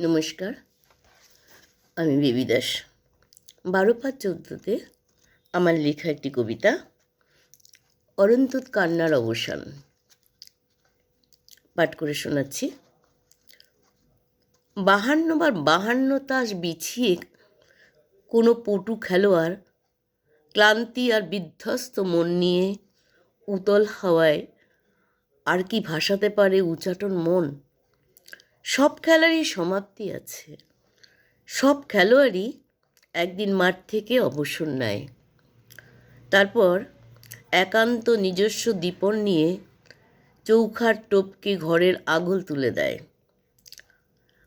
নমস্কার, আমি বেবী দাস। 12/5/14 আমার লেখা একটি কবিতা অরন্তুৎ কান্নার অবসান পাঠ করে শোনাচ্ছি। 52 তাস বিছিয়ে কোনো পটু খেলোয়াড় ক্লান্তি আর বিধ্বস্ত মন নিয়ে উতল হাওয়ায় আর কি ভাসাতে পারে উচাটন মন? সব খেলারই সমাপ্তি আছে, সব খেলোয়াড়ই একদিন মাঠ থেকে অবসর নেয়। তারপর একান্ত নিজস্ব দীপন নিয়ে চৌখার টোপকে ঘরের আগল তুলে দেয়।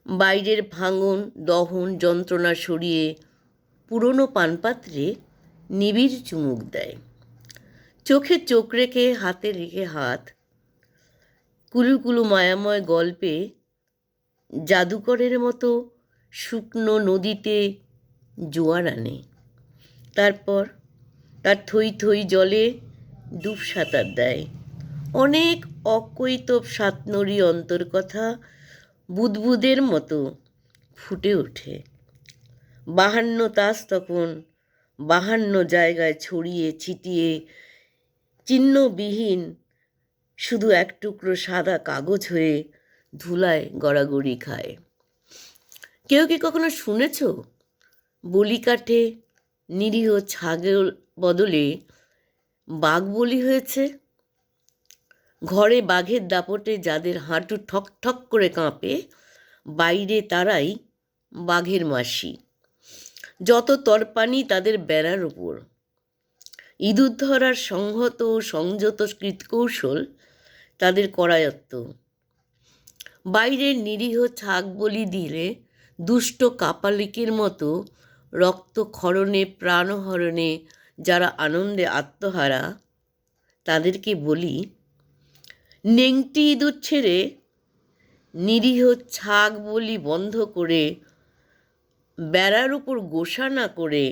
বাইরের ভাঙন দহন যন্ত্রণা সরিয়ে পুরনো পানপাত্রে নিবিড় চুমুক দেয়। চোখে চোখ রেখে হাতে রেখে হাত কুলুকুলু মায়াময় গল্পে জাদুকরের মতো শুকনো নদীতে জোয়ার আনে। তারপর তার থই থই জলে ডুব সাঁতার দেয়। অনেক অকৈতব সাতনড়ি অন্তর্কথা বুদবুদের মতো ফুটে ওঠে। 52 তাস তখন 52 জায়গায় ছড়িয়ে ছিটিয়ে চিহ্নবিহীন শুধু এক টুকরো সাদা কাগজ হয়ে ধুলায় গড়াগড়ি খায়। কেউ কি কখনো শুনেছ বলি কাঠে নিরীহ ছাগল বদলে বাঘ বলি হয়েছে? ঘরে বাঘের দাপটে যাদের হাঁটু ঠক ঠক করে কাঁপে, বাইরে তারাই বাঘের মাসি। যত তরপানি তাদের বেড়ার ওপর। ইঁদুর ধরার সংহত সংযত কৃতকৌশল তাদের করায়ত্ত। বাইরের নিরীহ ছাগ বলি দিলে দুষ্ট কাপালিকের মতো রক্তক্ষরণে প্রাণহরণে যারা আনন্দে আত্মহারা, তাদেরকে বলি নেংটি ইঁদুর ছেড়ে নিরীহ ছাগ বলি বন্ধ করে বেড়ার উপর গোসা না করে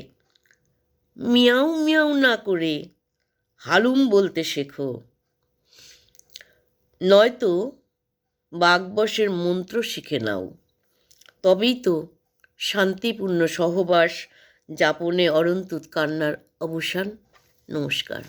মিয়াও মিয়াও না করে হালুম বলতে শেখো। নয়তো বাঘবশের মন্ত্র শিখে নাও, তবেই তো শান্তিপূর্ণ সহবাস যাপনে অরন্তুৎ কান্নার অবসান। নমস্কার।